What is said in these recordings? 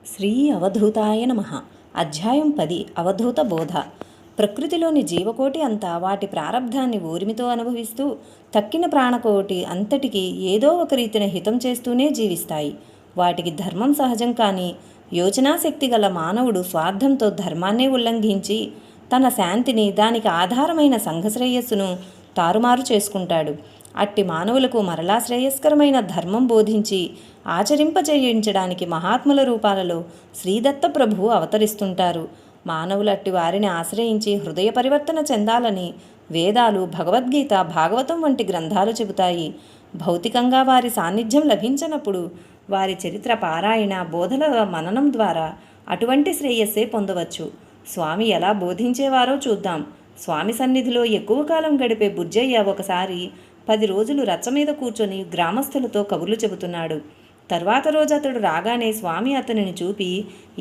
శ్రీ అవధూతాయ నమః. అధ్యాయం 10. అవధూత బోధ. ప్రకృతిలోని జీవకోటి అంతా వాటి ప్రారబ్ధాన్ని ఊరిమితో అనుభవిస్తూ తక్కిన ప్రాణకోటి అంతటికి ఏదో ఒక రీతిన హితం చేస్తూనే జీవిస్తాయి. వాటికి ధర్మం సహజం కానీ యోచనాశక్తి గల మానవుడు స్వార్థంతో ధర్మాన్నే ఉల్లంఘించి తన శాంతిని, దానికి ఆధారమైన సంఘశ్రేయస్సును తారుమారు చేసుకుంటాడు. అట్టి మానవులకు మరలా శ్రేయస్కరమైన ధర్మం బోధించి ఆచరింపచేయించడానికి మహాత్ముల రూపాలలో శ్రీదత్త ప్రభువు అవతరిస్తుంటారు. మానవులు అట్టి వారిని ఆశ్రయించి హృదయ పరివర్తన చెందాలని వేదాలు, భగవద్గీత, భాగవతం వంటి గ్రంథాలు చెబుతాయి. భౌతికంగా వారి సాన్నిధ్యం లభించినప్పుడు వారి చరిత్ర పారాయణ, బోధల మననం ద్వారా అటువంటి శ్రేయస్సే పొందవచ్చు. స్వామి ఎలా బోధించేవారో చూద్దాం. స్వామి సన్నిధిలో ఎక్కువ కాలం గడిపే బుజ్జయ్య ఒకసారి 10 రోజులు రచ్చ మీద కూర్చొని గ్రామస్తులతో కబుర్లు చెబుతున్నాడు. తర్వాత రోజు అతడు రాగానే స్వామి అతనిని చూపి,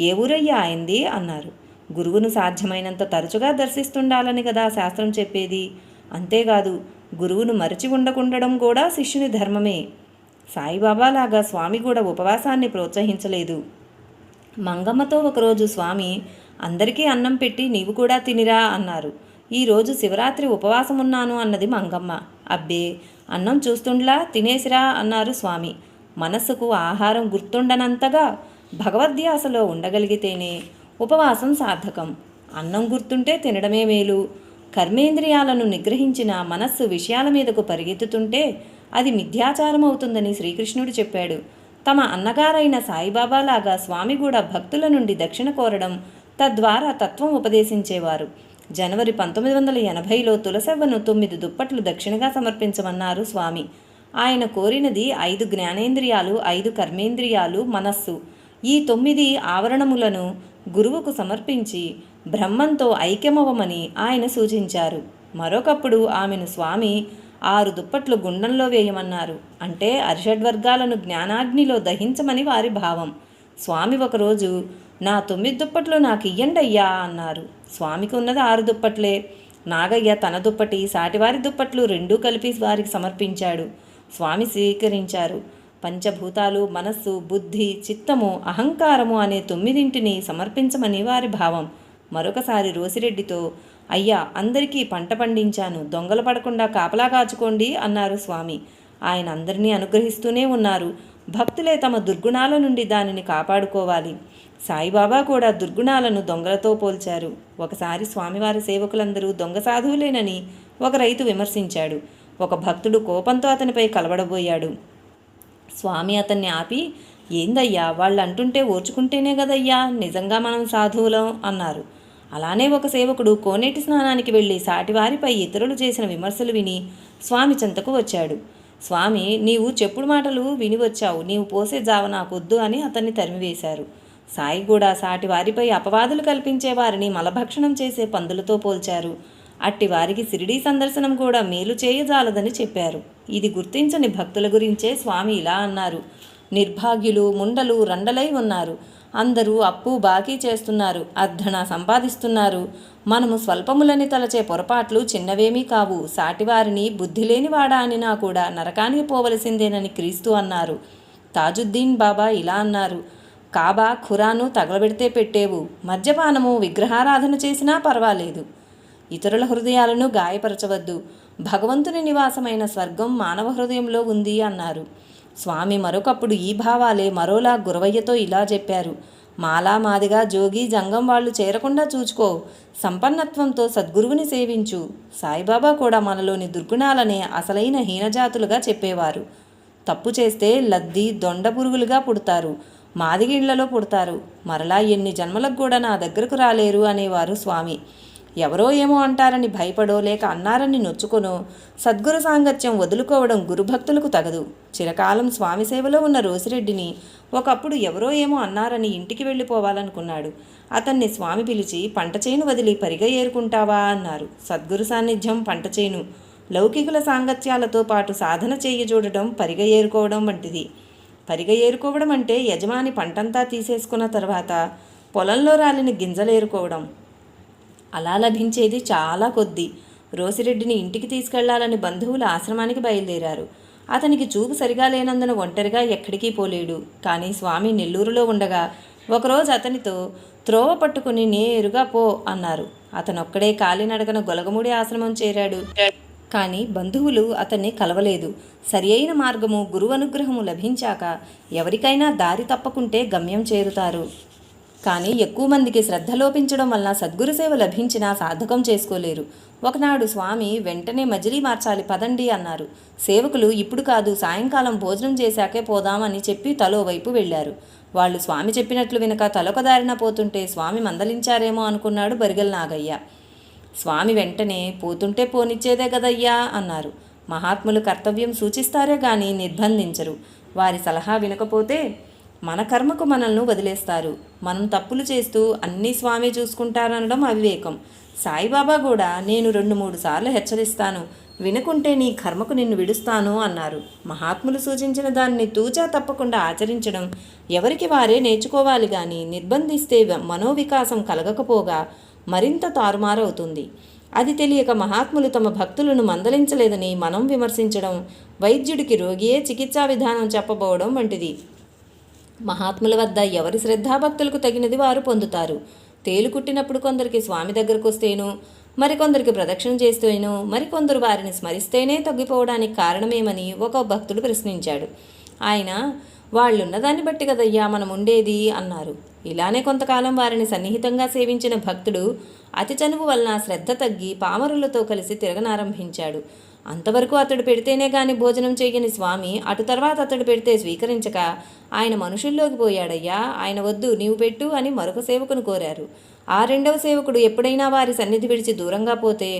ఏ ఊరయ్యా అయింది అన్నారు. గురువును సాధ్యమైనంత తరచుగా దర్శిస్తుండాలని కదా శాస్త్రం చెప్పేది. అంతేకాదు, గురువును మరచి ఉండకుండడం కూడా శిష్యుని ధర్మమే. సాయిబాబాలాగా స్వామి కూడా ఉపవాసాన్ని ప్రోత్సహించలేదు. మంగమ్మతో ఒకరోజు స్వామి, అందరికీ అన్నం పెట్టి నీవు కూడా తినిరా అన్నారు. ఈరోజు శివరాత్రి ఉపవాసమున్నాను అన్నది మంగమ్మ. అబ్బే, అన్నం చూస్తుండ్లా తినేసిరా అన్నారు స్వామి. మనస్సుకు ఆహారం గుర్తుండనంతగా భగవద్ధ్యాసలో ఉండగలిగితేనే ఉపవాసం సార్థకం. అన్నం గుర్తుంటే తినడమే మేలు. కర్మేంద్రియాలను నిగ్రహించిన మనస్సు విషయాల మీదకు పరిగెత్తుతుంటే అది మిథ్యాచారం అవుతుందని శ్రీకృష్ణుడు చెప్పాడు. తమ అన్నగారైన సాయిబాబాలాగా స్వామి కూడా భక్తుల నుండి దక్షిణ కోరడం, తద్వారా తత్వం ఉపదేశించేవారు. జనవరి 1980లో తులసవ్వను 9 దుప్పట్లు దక్షిణగా సమర్పించమన్నారు స్వామి. ఆయన కోరినది 5 జ్ఞానేంద్రియాలు, 5 కర్మేంద్రియాలు, మనస్సు. ఈ 9 ఆవరణములను గురువుకు సమర్పించి బ్రహ్మంతో ఐక్యమవ్వమని ఆయన సూచించారు. మరొకప్పుడు ఆమెను స్వామి 6 దుప్పట్లు గుండంలో వేయమన్నారు. అంటే అరిషడ్వర్గాలను జ్ఞానాగ్నిలో దహించమని వారి భావం. స్వామి ఒకరోజు, నా 9 దుప్పట్లు నాకు ఇయ్యండయ్యా అన్నారు. స్వామికి ఉన్నది 6 దుప్పట్లే. నాగయ్య తన దుప్పటి, సాటివారి దుప్పట్లు రెండూ కలిపి వారికి సమర్పించాడు. స్వామి స్వీకరించారు. పంచభూతాలు, మనస్సు, బుద్ధి, చిత్తము, అహంకారము అనే 9ంటిని సమర్పించమని వారి భావం. మరొకసారి రోసిరెడ్డితో, అయ్యా, అందరికీ పంట పండించాను, దొంగలు పడకుండా కాపలా కాచుకోండి అన్నారు స్వామి. ఆయన అందరినీ అనుగ్రహిస్తూనే ఉన్నారు. భక్తులే తమ దుర్గుణాల నుండి దానిని కాపాడుకోవాలి. సాయిబాబా కూడా దుర్గుణాలను దొంగలతో పోల్చారు. ఒకసారి స్వామివారి సేవకులందరూ దొంగ సాధువులేనని ఒక రైతు విమర్శించాడు. ఒక భక్తుడు కోపంతో అతనిపై కలవడబోయాడు. స్వామి అతన్ని ఆపి, ఏందయ్యా, వాళ్ళు అంటుంటే ఓర్చుకుంటేనే కదయ్యా నిజంగా మనం సాధువులం అన్నారు. అలానే ఒక సేవకుడు కోనేటి స్నానానికి వెళ్ళి సాటివారిపై ఇతరులు చేసిన విమర్శలు విని స్వామి చెంతకు వచ్చాడు. స్వామి, నీవు చెప్పుడు మాటలు విని వచ్చావు, నీవు పోసే జావ నాకొద్దు అని అతన్ని తరిమివేశారు. సాయి కూడా సాటి వారిపై అపవాదులు కల్పించే వారిని మలభక్షణం చేసే పందులతో పోల్చారు. అట్టి వారికి షిరిడీ సందర్శనం కూడా మేలు చేయజాలదని చెప్పారు. ఇది గుర్తించని భక్తుల గురించే స్వామి ఇలా అన్నారు. నిర్భాగ్యులు, ముండలు, రండలై ఉన్నారు. అందరూ అప్పు బాకీ చేస్తున్నారు, అర్ధన సంపాదిస్తున్నారు. మనము స్వల్పములని తలచే పొరపాట్లు చిన్నవేమీ కావు. సాటివారిని బుద్ధిలేని వాడా అనినా కూడా నరకానికి పోవలసిందేనని క్రీస్తు అన్నారు. తాజుద్దీన్ బాబా ఇలా అన్నారు. కాబా, ఖురాను తగలబెడితే పెట్టేవు, మద్యపానము, విగ్రహారాధన చేసినా పర్వాలేదు. ఇతరుల హృదయాలను గాయపరచవద్దు. భగవంతుని నివాసమైన స్వర్గం మానవ హృదయంలో ఉంది అన్నారు. స్వామి మరొకప్పుడు ఈ భావాలే మరోలా గురవయ్యతో ఇలా చెప్పారు. మాలా మాదిగా జోగి జంగం వాళ్ళు చేరకుండా చూచుకో. సంపన్నత్వంతో సద్గురువుని సేవించు. సాయిబాబా కూడా మనలోని దుర్గుణాలనే అసలైన హీనజాతులుగా చెప్పేవారు. తప్పు చేస్తే లద్ది, దొండ పురుగులుగా పుడతారు, మాదిగిళ్లలో పుడతారు, మరలా ఎన్ని జన్మలకు కూడా నా దగ్గరకు రాలేరు అనేవారు స్వామి. ఎవరో ఏమో అంటారని భయపడో లేక అన్నారని నొచ్చుకొనో సద్గురు సాంగత్యం వదులుకోవడం గురుభక్తులకు తగదు. చిరకాలం స్వామి సేవలో ఉన్న రోసిరెడ్డిని ఒకప్పుడు ఎవరో ఏమో అన్నారని ఇంటికి వెళ్ళిపోవాలనుకున్నాడు. అతన్ని స్వామి పిలిచి, పంట చేను వదిలి పరిగ ఏరుకుంటావా అన్నారు. సద్గురు సాన్నిధ్యం పంట చేను. లౌకికుల సాంగత్యాలతో పాటు సాధన చేయజూడడం పరిగ ఏరుకోవడం వంటిది. పరిగ ఏరుకోవడం అంటే యజమాని పంటంతా తీసేసుకున్న తర్వాత పొలంలో రాలిన గింజలేరుకోవడం. అలా లభించేది చాలా కొద్ది. రోసిరెడ్డిని ఇంటికి తీసుకెళ్లాలని బంధువుల ఆశ్రమానికి బయలుదేరారు. అతనికి చూపు సరిగా లేనందున ఒంటరిగా ఎక్కడికి పోలేడు. కానీ స్వామి నెల్లూరులో ఉండగా ఒకరోజు అతనితో త్రోవ పట్టుకుని నేరుగా పో అన్నారు. అతనొక్కడే కాలినడకన గొలగముడి ఆశ్రమం చేరాడు. కానీ బంధువులు అతన్ని కలవలేదు. సరి అయిన మార్గము, గురువు అనుగ్రహము లభించాక ఎవరికైనా దారి తప్పకుంటే గమ్యం చేరుతారు. కానీ ఎక్కువ మందికి శ్రద్ధ లోపించడం వల్ల సద్గురు సేవ లభించినా సార్థకం చేసుకోలేరు. ఒకనాడు స్వామి వెంటనే మజిలీ మార్చాలి పదండి అన్నారు. సేవకులు ఇప్పుడు కాదు, సాయంకాలం భోజనం చేశాకే పోదామని చెప్పి తలో వైపు వెళ్ళారు. వాళ్ళు స్వామి చెప్పినట్లు వినక తలొక దారిన పోతుంటే స్వామి మందలించారేమో అనుకున్నాడు బరిగెల నాగయ్య. స్వామి వెంటనే పోతుంటే పోనిచ్చేదే గదయ్యా అన్నారు. మహాత్ములు కర్తవ్యం సూచిస్తారే గాని నిర్బంధించరు. వారి సలహా వినకపోతే మన కర్మకు మనల్ని వదిలేస్తారు. మనం తప్పులు చేస్తూ అన్నీ స్వామి చూసుకుంటారనడం అవివేకం. సాయిబాబా కూడా నేను 2-3 సార్లు హెచ్చరిస్తాను, వినుకుంటే నీ కర్మకు నిన్ను విడుస్తాను అన్నారు. మహాత్ములు సూచించిన దాన్ని తూచా తప్పకుండా ఆచరించడం ఎవరికి వారే నేర్చుకోవాలి గాని నిర్బంధిస్తే మనోవికాసం కలగకపోగా మరింత తారుమారవుతుంది. అది తెలియక మహాత్ములు తమ భక్తులను మందలించలేదని మనం విమర్శించడం, వైద్యుడికి రోగియే చికిత్సా విధానం చెప్పబోవడం వంటిది. మహాత్ముల వద్ద ఎవరి శ్రద్ధాభక్తులకు తగినది వారు పొందుతారు. తేలు కుట్టినప్పుడు కొందరికి స్వామి దగ్గరకు వస్తేనో, మరికొందరికి ప్రదక్షిణ చేస్తేనో, మరికొందరు వారిని స్మరిస్తేనే తగ్గిపోవడానికి కారణమేమని ఒక భక్తుడు ప్రశ్నించాడు. ఆయన, వాళ్ళున్నదాన్ని బట్టి కదయ్యా మనం ఉండేది అన్నారు. ఇలానే కొంతకాలం వారిని సన్నిహితంగా సేవించిన భక్తుడు అతి చనువు వలన శ్రద్ధ తగ్గి పామరులతో కలిసి తిరగనారంభించాడు. అంతవరకు అతడు పెడితేనే గాని భోజనం చేయని స్వామి అటు తర్వాత అతడు పెడితే స్వీకరించక ఆయన మనుషుల్లోకి పోయాడయ్యా, ఆయన వద్దు, నీవు పెట్టు అని మరొక సేవకును కోరారు. ఆ రెండవ సేవకుడు ఎప్పుడైనా వారి సన్నిధి విడిచి దూరంగా పోతే,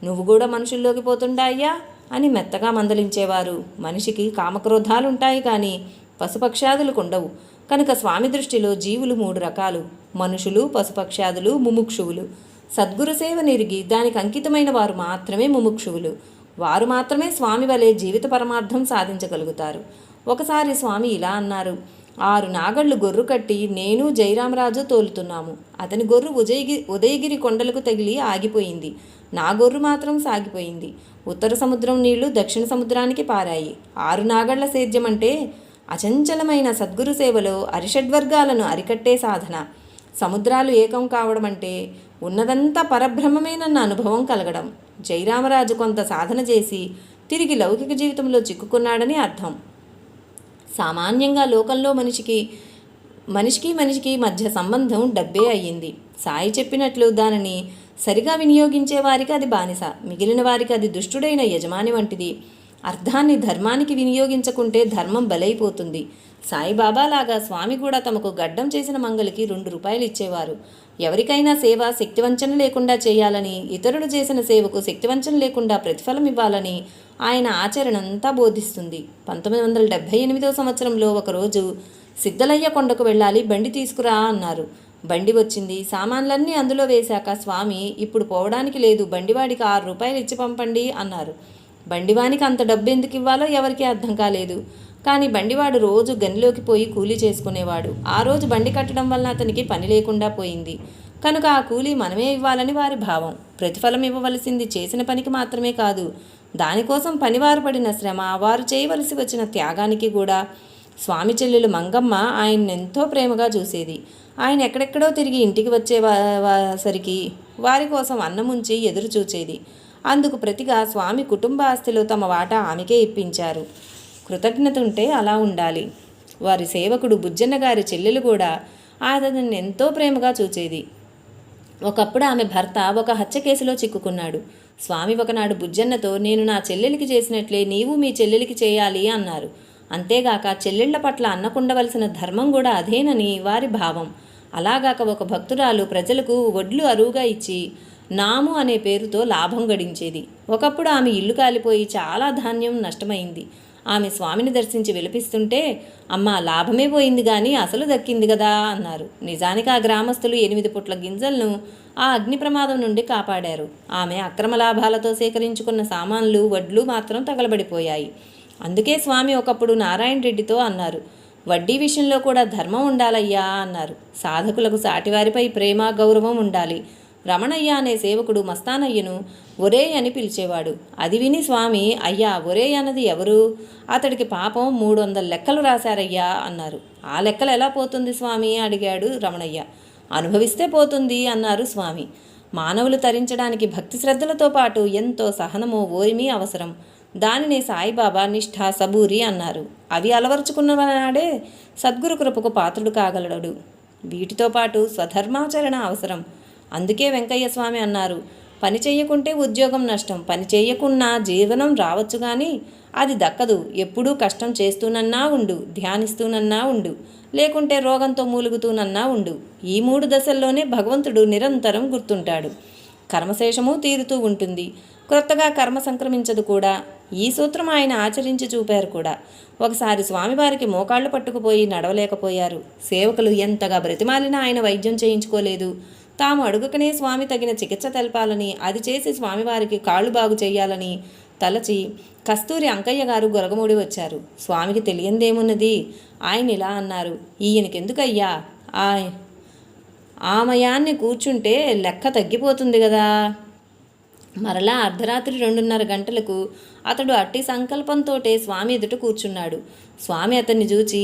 నువ్వు కూడా మనుషుల్లోకి పోతుండా అయ్యా అని మెత్తగా మందలించేవారు. మనిషికి కామక్రోధాలుంటాయి కానీ పశుపక్షాదులకు ఉండవు. కనుక స్వామి దృష్టిలో జీవులు 3 రకాలు: మనుషులు, పశుపక్షాదులు, ముముక్షువులు. సద్గురు సేవ నెరిగి దానికి అంకితమైన వారు మాత్రమే ముముక్షువులు. వారు మాత్రమే స్వామి వలె జీవిత పరమార్థం సాధించగలుగుతారు. ఒకసారి స్వామి ఇలా అన్నారు. 6 నాగళ్ళు గొర్రు కట్టి నేను జయరామరాజు తోలుతున్నాము. అతని గొర్రు ఉదయగిరి కొండలకు తగిలి ఆగిపోయింది. నా గొర్రు మాత్రం సాగిపోయింది. ఉత్తర సముద్రం నీళ్లు దక్షిణ సముద్రానికి పారాయి. 6 నాగళ్ల సేద్యం అంటే అచంచలమైన సద్గురు సేవలో అరిషడ్వర్గాలను అరికట్టే సాధన. సముద్రాలు ఏకం కావడం అంటే ఉన్నదంతా పరబ్రహ్మమేనన్న అనుభవం కలగడం. జయరామరాజు కొంత సాధన చేసి తిరిగి లౌకిక జీవితంలో చిక్కుకున్నాడని అర్థం. సామాన్యంగా లోకంలో మనిషికి మధ్య సంబంధం డబ్బే అయ్యింది. సాయి చెప్పినట్లు దానిని సరిగా వినియోగించే వారికి అది బానిస, మిగిలిన వారికి అది దుష్టుడైన యజమాని వంటిది. అర్థాన్ని ధర్మానికి వినియోగించకుంటే ధర్మం బలైపోతుంది. సాయిబాబా లాగా స్వామి కూడా తమకు గడ్డం చేసిన మంగలికి 2 రూపాయలు ఇచ్చేవారు. ఎవరికైనా సేవ శక్తివంచన లేకుండా చేయాలని, ఇతరులు చేసిన సేవకు శక్తివంచన లేకుండా ప్రతిఫలం ఇవ్వాలని ఆయన ఆచరణంతా బోధిస్తుంది. 1978వ సంవత్సరంలో ఒకరోజు సిద్ధలయ్య కొండకు వెళ్ళాలి, బండి తీసుకురా అన్నారు. బండి వచ్చింది. సామాన్లన్నీ అందులో వేశాక స్వామి, ఇప్పుడు పోవడానికి లేదు, బండివాడికి 6 రూపాయలు ఇచ్చి పంపండి అన్నారు. బండివానికి అంత డబ్బు ఎందుకు ఇవ్వాలో ఎవరికీ అర్థం కాలేదు. కానీ బండివాడు రోజు గనిలోకి పోయి కూలీ చేసుకునేవాడు. ఆ రోజు బండి కట్టడం వలన అతనికి పని లేకుండా పోయింది. కనుక ఆ కూలీ మనమే ఇవ్వాలని వారి భావం. ప్రతిఫలం ఇవ్వవలసింది చేసిన పనికి మాత్రమే కాదు, దానికోసం పనివారు పడిన శ్రమ, వారు చేయవలసి వచ్చిన త్యాగానికి కూడా. స్వామి చెల్లెలు మంగమ్మ ఆయన్నెంతో ప్రేమగా చూసేది. ఆయన ఎక్కడెక్కడో తిరిగి ఇంటికి వచ్చేసరికి వారి కోసం అన్నముంచి ఎదురు చూచేది. అందుకు ప్రతిగా స్వామి కుటుంబ ఆస్తిలో తమ వాటా ఆమెకే ఇప్పించారు. కృతజ్ఞత ఉంటే అలా ఉండాలి. వారి సేవకుడు బుజ్జన్న గారి చెల్లెలు కూడా అతన్ని ఎంతో ప్రేమగా చూచేది. ఒకప్పుడు ఆమె భర్త ఒక హత్య కేసులో చిక్కుకున్నాడు. స్వామి ఒకనాడు బుజ్జన్నతో, నేను నా చెల్లెలికి చేసినట్లే నీవు మీ చెల్లెలికి చేయాలి అన్నారు. అంతేగాక చెల్లెళ్ల పట్ల అన్నకుండవలసిన ధర్మం కూడా అదేనని వారి భావం. అలాగాక ఒక భక్తురాలు ప్రజలకు వడ్లు అరువుగా ఇచ్చి నాము అనే పేరుతో లాభం గడించేది. ఒకప్పుడు ఆమె ఇల్లు కాలిపోయి చాలా ధాన్యం నష్టమైంది. ఆమె స్వామిని దర్శించి విలపిస్తుంటే, అమ్మా, లాభమే పోయింది కానీ అసలు దక్కింది కదా అన్నారు. నిజానికి ఆ గ్రామస్తులు 8 పుట్ల గింజలను ఆ అగ్ని ప్రమాదం నుండి కాపాడారు. ఆమె అక్రమ లాభాలతో సేకరించుకున్న సామాన్లు, వడ్లు మాత్రం తగలబడిపోయాయి. అందుకే స్వామి ఒకప్పుడు నారాయణ రెడ్డితో అన్నారు, వడ్డీ విషయంలో కూడా ధర్మం ఉండాలయ్యా అన్నారు. సాధకులకు సాటివారిపై ప్రేమ, గౌరవం ఉండాలి. రమణయ్య అనే సేవకుడు మస్తానయ్యను ఒరే అని పిలిచేవాడు. అది విని స్వామి, అయ్యా ఒరే అన్నది ఎవరు? అతడికి పాపం 300 లెక్కలు రాశారయ్యా అన్నారు. ఆ లెక్కలు ఎలా పోతుంది స్వామి అడిగాడు రమణయ్య. అనుభవిస్తే పోతుంది అన్నారు స్వామి. మానవులు తరించడానికి భక్తి శ్రద్ధలతో పాటు ఎంతో సహనము ఓరిమి అవసరం. దానిని సాయిబాబా నిష్ఠ సబూరి అన్నారు. అవి అలవరుచుకున్నవాడే సద్గురు కృపకు పాత్రుడు కాగలడు. వీటితో పాటు స్వధర్మాచరణ అవసరం. అందుకే వెంకయ్య స్వామి అన్నారు, పని చెయ్యకుంటే ఉద్యోగం నష్టం, పని చెయ్యకున్నా జీవనం రావచ్చు కానీ అది దక్కదు. ఎప్పుడూ కష్టం చేస్తూనన్నా ఉండు, ధ్యానిస్తూనన్నా ఉండు, లేకుంటే రోగంతో మూలుగుతూనన్నా ఉండు. ఈ 3 దశల్లోనే భగవంతుడు నిరంతరం గుర్తుంటాడు. కర్మశేషము తీరుతూ ఉంటుంది. క్రొత్తగా కర్మ సంక్రమించదు కూడా. ఈ సూత్రం ఆయన ఆచరించి చూపారు కూడా. ఒకసారి స్వామివారికి మోకాళ్ళు పట్టుకుపోయి నడవలేకపోయారు. సేవకులు ఎంతగా బ్రతిమాలినా ఆయన వైద్యం చేయించుకోలేదు. తాము అడుగకనే స్వామి తగిన చికిత్స తెలపాలని, అది చేసి స్వామివారికి కాళ్ళు బాగు చేయాలని తలచి కస్తూరి అంకయ్య గారు గొరగమూడి వచ్చారు. స్వామికి తెలియందేమున్నది. ఆయన ఇలా అన్నారు, ఈయనకెందుకయ్యా ఆమయాన్ని కూర్చుంటే లెక్క తగ్గిపోతుంది కదా. మరలా అర్ధరాత్రి 2:30 గంటలకు అతడు అట్టి సంకల్పంతోటే స్వామి ఎదుట కూర్చున్నాడు. స్వామి అతన్ని చూచి,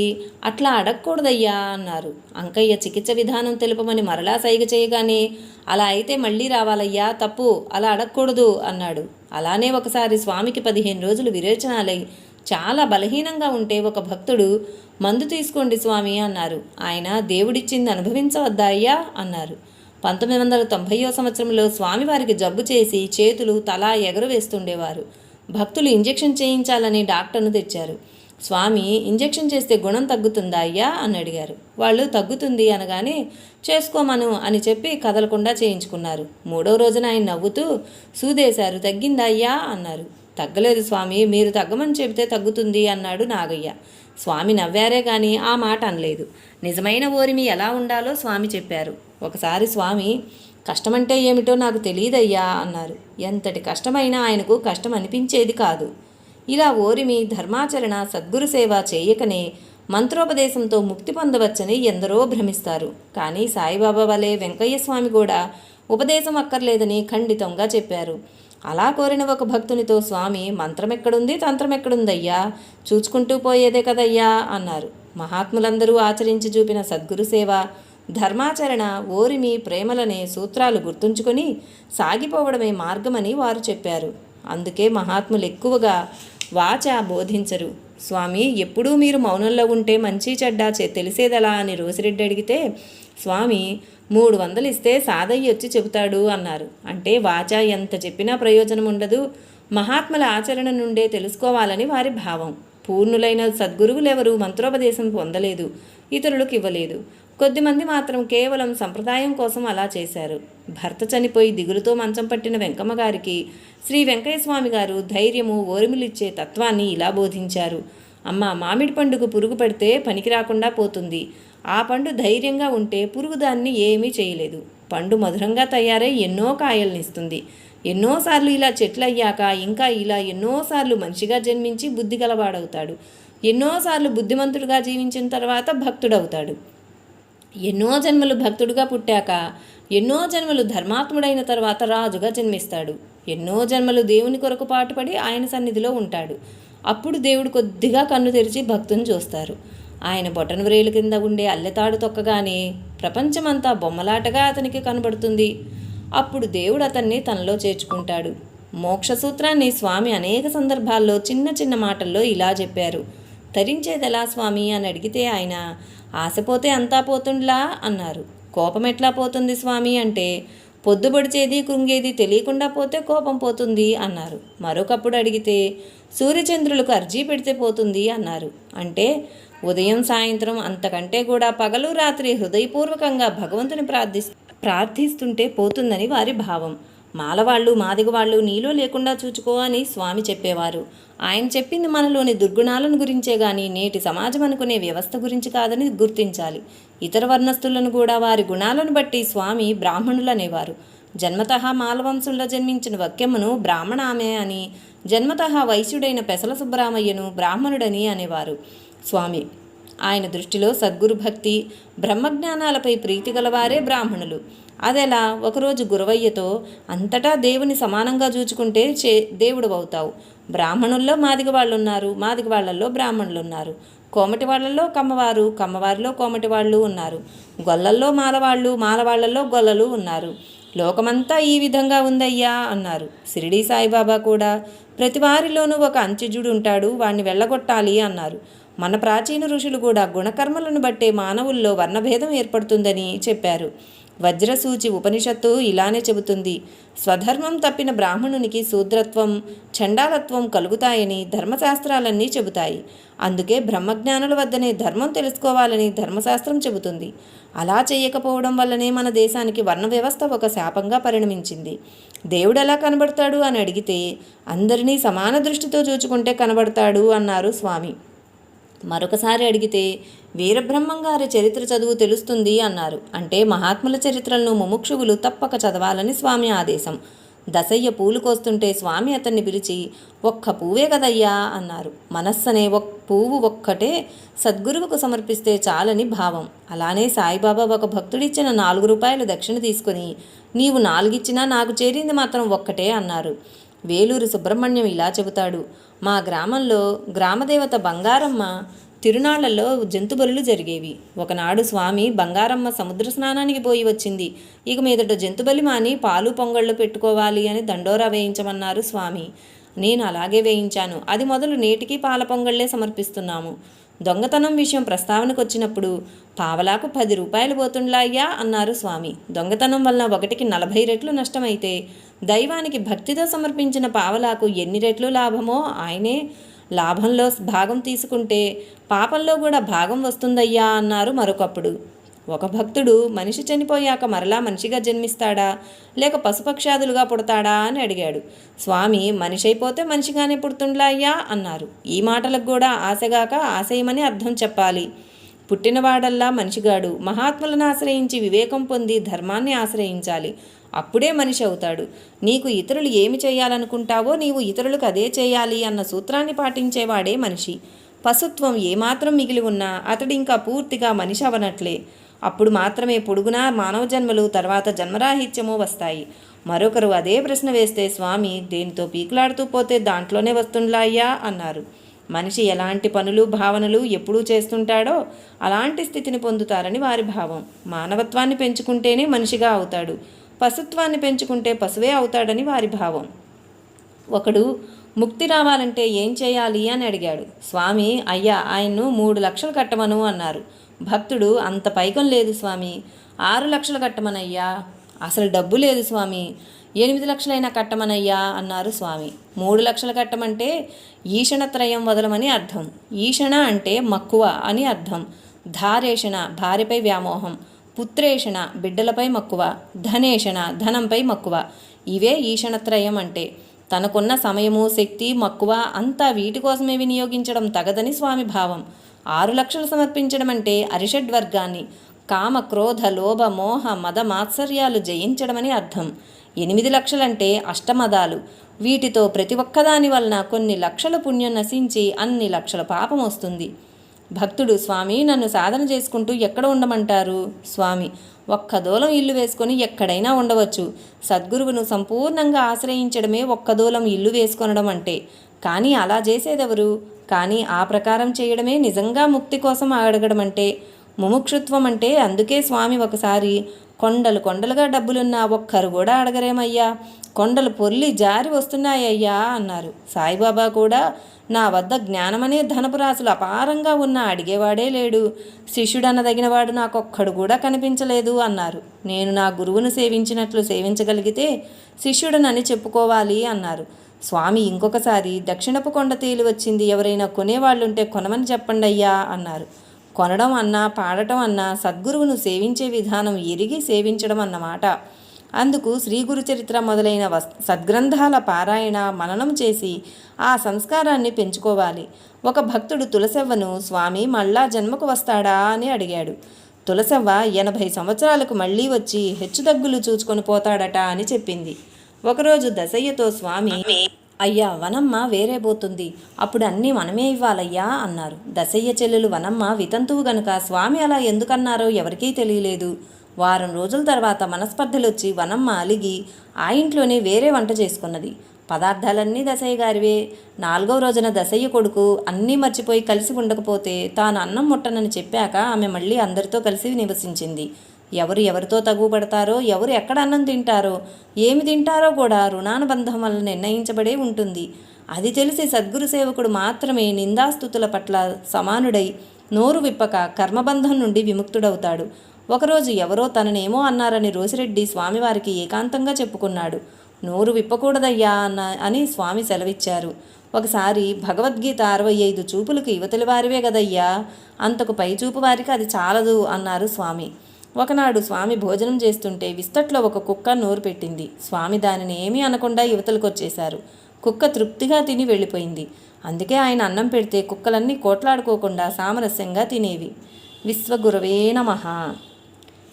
అట్లా అడగకూడదయ్యా అన్నారు. అంకయ్య చికిత్స విధానం తెలుపమని మరలా సైగ చేయగానే, అలా అయితే మళ్ళీ రావాలయ్యా, తప్పు, అలా అడగకూడదు అన్నాడు. అలానే ఒకసారి స్వామికి 15 రోజులు విరేచనాలై చాలా బలహీనంగా ఉంటే ఒక భక్తుడు, మందు తీసుకోండి స్వామి అన్నారు. ఆయన, దేవుడిచ్చింది అనుభవించవద్దా అయ్యా అన్నారు. 1990వ సంవత్సరంలో స్వామివారికి జబ్బు చేసి చేతులు తల ఎగరవేస్తుండేవారు. భక్తులు ఇంజెక్షన్ చేయించాలని డాక్టర్ను తెచ్చారు. స్వామి, ఇంజెక్షన్ చేస్తే గుణం తగ్గుతుందా అయ్యా అని అడిగారు. వాళ్ళు తగ్గుతుంది అనగానే చేసుకోమను అని చెప్పి కదలకుండా చేయించుకున్నారు. 3వ రోజున ఆయన నవ్వుతూ, సూదేశారు, తగ్గిందా అయ్యా అన్నారు. తగ్గలేదు స్వామి, మీరు తగ్గమని చెబితే తగ్గుతుంది అన్నాడు నాగయ్య. స్వామి నవ్వారే కానీ ఆ మాట అనలేదు. నిజమైన ఓరిమి ఎలా ఉండాలో స్వామి చెప్పారు. ఒకసారి స్వామి, కష్టమంటే ఏమిటో నాకు తెలియదయ్యా అన్నారు. ఎంతటి కష్టమైనా ఆయనకు కష్టం అనిపించేది కాదు. ఇలా ఓరిమి, ధర్మాచరణ, సద్గురు సేవ చేయకనే మంత్రోపదేశంతో ముక్తి పొందవచ్చని ఎందరో భ్రమిస్తారు. కానీ సాయిబాబా వలె వెంకయ్య స్వామి కూడా ఉపదేశం అక్కర్లేదని ఖండితంగా చెప్పారు. అలా కోరిన ఒక భక్తునితో స్వామి, మంత్రం ఎక్కడుంది, తంత్రం ఎక్కడుందయ్యా, చూచుకుంటూ పోయేదే కదయ్యా అన్నారు. మహాత్ములందరూ ఆచరించి చూపిన సద్గురు సేవ, ధర్మాచరణ, ఓరిమి, ప్రేమలనే సూత్రాలు గుర్తుంచుకొని సాగిపోవడమే మార్గమని వారు చెప్పారు. అందుకే మహాత్ములు ఎక్కువగా వాచ బోధించరు. స్వామి, ఎప్పుడూ మీరు మౌనంలో ఉంటే మంచి చెడ్డ తెలిసేదలా అని రోసిరెడ్డి అడిగితే, స్వామి 300 ఇస్తే సాదయ్య వచ్చి చెబుతాడు అన్నారు. అంటే వాచ ఎంత చెప్పినా ప్రయోజనం ఉండదు, మహాత్ముల ఆచరణ నుండే తెలుసుకోవాలని వారి భావం. పూర్ణులైన సద్గురువులెవరూ మంత్రోపదేశం పొందలేదు, ఇతరులకు ఇవ్వలేదు. కొద్దిమంది మాత్రం కేవలం సంప్రదాయం కోసం అలా చేశారు. భర్త చనిపోయి దిగులుతో మంచం పట్టిన వెంకమ్మ గారికి శ్రీ వెంకయ్య స్వామి గారు ధైర్యము, ఓరిమిలిచ్చే తత్వాన్ని ఇలా బోధించారు. అమ్మ, మామిడి పండుకు పురుగు పడితే పనికి రాకుండా పోతుంది. ఆ పండు ధైర్యంగా ఉంటే పురుగు దాన్ని ఏమీ చేయలేదు. పండు మధురంగా తయారై ఎన్నో కాయల్నిస్తుంది. ఎన్నోసార్లు ఇలా చెట్లయ్యాక ఇంకా ఇలా ఎన్నోసార్లు మనిషిగా జన్మించి బుద్ధి గలవాడవుతాడు. ఎన్నోసార్లు బుద్ధిమంతుడుగా జీవించిన తర్వాత భక్తుడవుతాడు. ఎన్నో జన్మలు భక్తుడుగా పుట్టాక ఎన్నో జన్మలు ధర్మాత్ముడైన తర్వాత రాజుగా జన్మిస్తాడు. ఎన్నో జన్మలు దేవుని కొరకు పాటుపడి ఆయన సన్నిధిలో ఉంటాడు. అప్పుడు దేవుడు కొద్దిగా కన్ను తెరిచి భక్తుని చూస్తారు. ఆయన బొటన వ్రేలు కింద ఉండే అల్లెతాడు తొక్కగానే ప్రపంచమంతా బొమ్మలాటగా అతనికి కనబడుతుంది. అప్పుడు దేవుడు అతన్ని తనలో చేర్చుకుంటాడు. మోక్ష సూత్రాన్ని స్వామి అనేక సందర్భాల్లో చిన్న చిన్న మాటల్లో ఇలా చెప్పారు. తరించేదెలా స్వామి అని అడిగితే ఆయన, ఆశపోతే అంతా పోతుండ్లా అన్నారు. కోపం ఎట్లా పోతుంది స్వామి అంటే, పొద్దుబడిచేది కృంగేది తెలియకుండా పోతే కోపం పోతుంది అన్నారు. మరొకప్పుడు అడిగితే, సూర్యచంద్రులకు అర్జీ పెడితే పోతుంది అన్నారు. అంటే ఉదయం సాయంత్రం అంతకంటే కూడా పగలు రాత్రి హృదయపూర్వకంగా భగవంతుని ప్రార్థిస్తుంటే పోతుందని వారి భావం. మాలవాళ్ళు, మాదిగవాళ్ళు నీలో లేకుండా చూచుకో అని స్వామి చెప్పేవారు. ఆయన చెప్పింది మనలోని దుర్గుణాలను గురించే గాని నేటి సమాజం అనుకునే వ్యవస్థ గురించి కాదని గుర్తించాలి. ఇతర వర్ణస్థులను కూడా వారి గుణాలను బట్టి స్వామి బ్రాహ్మణులు అనేవారు. జన్మతః మాలవంశంలో జన్మించిన వక్యమ్మను బ్రాహ్మణ ఆమె అని, జన్మతః వైశ్యుడైన పెసల సుబ్బరామయ్యను బ్రాహ్మణుడని అనేవారు స్వామి. ఆయన దృష్టిలో సద్గురు భక్తి, బ్రహ్మజ్ఞానాలపై ప్రీతి గలవారే బ్రాహ్మణులు. అదెలా? ఒకరోజు గురవయ్యతో, అంతటా దేవుని సమానంగా చూచుకుంటే దేవుడు అవుతావు. బ్రాహ్మణుల్లో మాదిగ వాళ్ళున్నారు, మాదిగ వాళ్ళల్లో బ్రాహ్మణులున్నారు. కోమటి వాళ్ళల్లో కమ్మవారు, కమ్మవారిలో కోమటి వాళ్ళు ఉన్నారు. గొల్లల్లో మాలవాళ్ళు, మాలవాళ్లలో గొల్లలు ఉన్నారు. లోకమంతా ఈ విధంగా ఉందయ్యా అన్నారు. షిరిడీ సాయిబాబా కూడా ప్రతి వారిలోనూ ఒక అంత్యజుడు ఉంటాడు, వాణ్ణి వెళ్ళగొట్టాలి అన్నారు. మన ప్రాచీన ఋషులు కూడా గుణకర్మలను బట్టే మానవుల్లో వర్ణభేదం ఏర్పడుతుందని చెప్పారు. వజ్రసూచి ఉపనిషత్తు ఇలానే చెబుతుంది. స్వధర్మం తప్పిన బ్రాహ్మణునికి శూద్రత్వం, చండాలత్వం కలుగుతాయని ధర్మశాస్త్రాలన్నీ చెబుతాయి. అందుకే బ్రహ్మజ్ఞానుల వద్దనే ధర్మం తెలుసుకోవాలని ధర్మశాస్త్రం చెబుతుంది. అలా చేయకపోవడం వల్లనే మన దేశానికి వర్ణ వ్యవస్థ ఒక శాపంగా పరిణమించింది. దేవుడు ఎలా కనబడతాడు అని అడిగితే, అందరినీ సమాన దృష్టితో చూచుకుంటే కనబడతాడు అన్నారు స్వామి. మరొకసారి అడిగితే, వీరబ్రహ్మంగారి చరిత్ర చదువు తెలుస్తుంది అన్నారు. అంటే మహాత్ముల చరిత్రలను ముముక్షువులు తప్పక చదవాలని స్వామి ఆదేశం. దశయ్య పూలు కోస్తుంటే స్వామి అతన్ని పిలిచి, ఒక్క పువ్వే కదయ్యా అన్నారు. మనస్సనే పువ్వు ఒక్కటే సద్గురువుకు సమర్పిస్తే చాలని భావం. అలానే సాయిబాబా ఒక భక్తుడిచ్చిన 4 రూపాయలు దక్షిణ తీసుకొని, నీవు 4 ఇచ్చినా నాకు చేరింది మాత్రం ఒక్కటే అన్నారు. వేలూరు సుబ్రహ్మణ్యం ఇలా చెబుతాడు. మా గ్రామంలో గ్రామదేవత బంగారమ్మ తిరునాళ్లలో జంతుబలులు జరిగేవి. ఒకనాడు స్వామి బంగారమ్మ సముద్ర స్నానానికి పోయి వచ్చింది. ఇక మీదట జంతుబలి మాని పాలు పొంగళ్ళు పెట్టుకోవాలి అని దండోరా వేయించమన్నారు స్వామి. నేను అలాగే వేయించాను. అది మొదలు నేటికి పాల పొంగళ్లే సమర్పిస్తున్నాము. దొంగతనం విషయం ప్రస్తావనకు వచ్చినప్పుడు, పావలాకు 10 రూపాయలు పోతుండ్లాయ్యా అన్నారు స్వామి. దొంగతనం వలన 1కి 40 రెట్లు నష్టమైతే, దైవానికి భక్తితో సమర్పించిన పావలాకు ఎన్ని రెట్లు లాభమో ఆయనే లాభంలో భాగం తీసుకుంటే పాపంలో కూడా భాగం వస్తుందయ్యా అన్నారు మరొకప్పుడు. ఒక భక్తుడు మనిషి చనిపోయాక మరలా మనిషిగా జన్మిస్తాడా లేక పశుపక్షాదులుగా పుడతాడా అని అడిగాడు. స్వామి, మనిషి అయిపోతే మనిషిగానే పుడుతుండ్లా అయ్యా అన్నారు. ఈ మాటలకు కూడా ఆశగాక ఆశయమని అర్థం చెప్పాలి. పుట్టినవాడల్లా మనిషిగాడు. మహాత్ములను ఆశ్రయించి వివేకం పొంది ధర్మాన్ని ఆశ్రయించాలి. అప్పుడే మనిషి అవుతాడు. నీకు ఇతరులు ఏమి చేయాలనుకుంటావో నీవు ఇతరులకు అదే చేయాలి అన్న సూత్రాన్ని పాటించేవాడే మనిషి. పశుత్వం ఏమాత్రం మిగిలి ఉన్నా అతడు ఇంకా పూర్తిగా మనిషి అవనట్లే. అప్పుడు మాత్రమే పొడుగునా మానవ జన్మలు, తర్వాత జన్మరాహిత్యము వస్తాయి. మరొకరు అదే ప్రశ్న వేస్తే స్వామి, దేనితో పీకులాడుతూ పోతే దాంట్లోనే వస్తుండ్లా అయ్యా అన్నారు. మనిషి ఎలాంటి పనులు భావనలు ఎప్పుడూ చేస్తుంటాడో అలాంటి స్థితిని పొందుతారని వారి భావం. మానవత్వాన్ని పెంచుకుంటేనే మనిషిగా అవుతాడు, పశుత్వాన్ని పెంచుకుంటే పశువే అవుతాడని వారి భావం. ఒకడు ముక్తి రావాలంటే ఏం చేయాలి అని అడిగాడు. స్వామి, అయ్యా ఆయన్ను 3 లక్షలు కట్టమను అన్నారు. భక్తుడు, అంత పైకం లేదు స్వామి, 6 లక్షలు కట్టమనయ్యా. అసలు డబ్బు లేదు స్వామి, 8 లక్షలైనా కట్టమనయ్యా అన్నారు స్వామి. 3 లక్షలు కట్టమంటే ఈషణత్రయం వదలమని అర్థం. ఈషణ అంటే మక్కువ అని అర్థం. ధారేషణ భార్యపై వ్యామోహం, పుత్రేషణ బిడ్డలపై మక్కువ, ధనేషణ ధనంపై మక్కువ. ఇవే ఈషణత్రయం అంటే. తనకున్న సమయము, శక్తి, మక్కువ అంతా వీటి కోసమే వినియోగించడం తగదని స్వామి భావం. 6 లక్షలు సమర్పించడం అంటే అరిషడ్వర్గాన్ని, కామ, క్రోధ, లోభ, మోహ, మద, మాత్సర్యాలు జయించడమని అర్థం. 8 లక్షలంటే అష్టమదాలు. వీటితో ప్రతి ఒక్కదాని వలన కొన్ని లక్షల పుణ్యం నశించి అన్ని లక్షల పాపం వస్తుంది. భక్తుడు, స్వామి నన్ను సాధన చేసుకుంటూ ఎక్కడ ఉండమంటారు? స్వామి, ఒక్క దూలం ఇల్లు వేసుకొని ఎక్కడైనా ఉండవచ్చు. సద్గురువును సంపూర్ణంగా ఆశ్రయించడమే ఒక్క దూలం ఇల్లు వేసుకొనడం అంటే. కానీ అలా చేసేదెవరు? కానీ ఆ ప్రకారం చేయడమే నిజంగా ముక్తి కోసం అడగడం అంటే, ముముక్షుత్వం అంటే. అందుకే స్వామి ఒకసారి, కొండలు కొండలుగా డబ్బులున్నా ఒక్కరు కూడా అడగరేమయ్యా, కొండలు పొర్లి జారి వస్తున్నాయ్యా అన్నారు. సాయిబాబా కూడా, నా వద్ద జ్ఞానమనే ధనపు రాశులు అపారంగా ఉన్నా అడిగేవాడే లేడు, శిష్యుడనదగినవాడు నాకొక్కడు కూడా కనిపించలేదు అన్నారు. నేను నా గురువును సేవించినట్లు సేవించగలిగితే శిష్యుడనని చెప్పుకోవాలి అన్నారు. స్వామి ఇంకొకసారి, దక్షిణపు కొండ తేలి వచ్చింది, ఎవరైనా కొనేవాళ్ళుంటే కొనమని చెప్పండి అయ్యా అన్నారు. కొనడం అన్నా పాడటం అన్నా సద్గురువును సేవించే విధానం ఎరిగి సేవించడం అన్నమాట. అందుకు శ్రీ గురు చరిత్ర మొదలైన సద్గ్రంథాల పారాయణ మననం చేసి ఆ సంస్కారాన్ని పెంచుకోవాలి. ఒక భక్తుడు తులసవ్వను, స్వామి మళ్ళా జన్మకు వస్తాడా అని అడిగాడు. తులసవ్వ 80 సంవత్సరాలకు మళ్ళీ వచ్చి హెచ్చుతగ్గులు చూచుకొని పోతాడట అని చెప్పింది. ఒకరోజు దశయ్యతో స్వామి, అయ్యా వనమ్మ వేరే పోతుంది, అప్పుడు అన్నీ మనమే ఇవ్వాలయ్యా అన్నారు. దశయ్య చెల్లెలు వనమ్మ వితంతువు గనుక స్వామి అలా ఎందుకన్నారో ఎవరికీ తెలియలేదు. వారం రోజుల తర్వాత మనస్పర్ధలొచ్చి వనమ్మ అలిగి ఆ ఇంట్లోనే వేరే వంట చేసుకున్నది. పదార్థాలన్నీ దశయ్య గారివే. 4వ రోజున దశయ్య కొడుకు అన్నీ మర్చిపోయి కలిసి ఉండకపోతే తాను అన్నం ముట్టనని చెప్పాక ఆమె మళ్ళీ అందరితో కలిసి నివసించింది. ఎవరు ఎవరితో తగువ పడతారో, ఎవరు ఎక్కడ అన్నం తింటారో, ఏమి తింటారో కూడా రుణానుబంధం వల్ల నిర్ణయించబడే ఉంటుంది. అది తెలిసి సద్గురు సేవకుడు మాత్రమే నిందాస్తుతుల పట్ల సమానుడై నోరు విప్పక కర్మబంధం నుండి విముక్తుడవుతాడు. ఒకరోజు ఎవరో తననేమో అన్నారని రోసిరెడ్డి స్వామివారికి ఏకాంతంగా చెప్పుకున్నాడు. నోరు విప్పకూడదయ్యా అని స్వామి సెలవిచ్చారు. ఒకసారి భగవద్గీత 65 చూపులకు యువతలి వారివే గదయ్యా, అంతకు పై చూపు వారికి అది చాలదు అన్నారు స్వామి. ఒకనాడు స్వామి భోజనం చేస్తుంటే విస్తట్లో ఒక కుక్క నోరు పెట్టింది. స్వామి దానిని ఏమీ అనకుండా యువతలకొచ్చేశారు. కుక్క తృప్తిగా తిని వెళ్ళిపోయింది. అందుకే ఆయన అన్నం పెడితే కుక్కలన్నీ కోట్లాడుకోకుండా సామరస్యంగా తినేవి. విశ్వగురవే నమః.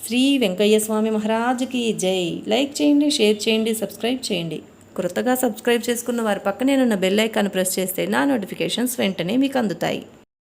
శ్రీ వెంకయ్య స్వామి మహారాజుకి జై. లైక్ చేయండి, షేర్ చేయండి, సబ్స్క్రైబ్ చేయండి. కొత్తగా సబ్స్క్రైబ్ చేసుకున్న వారి పక్కనే ఉన్న బెల్ ఐకాన్ ప్రెస్ చేస్తే నా నోటిఫికేషన్స్ వెంటనే మీకు అందుతాయి.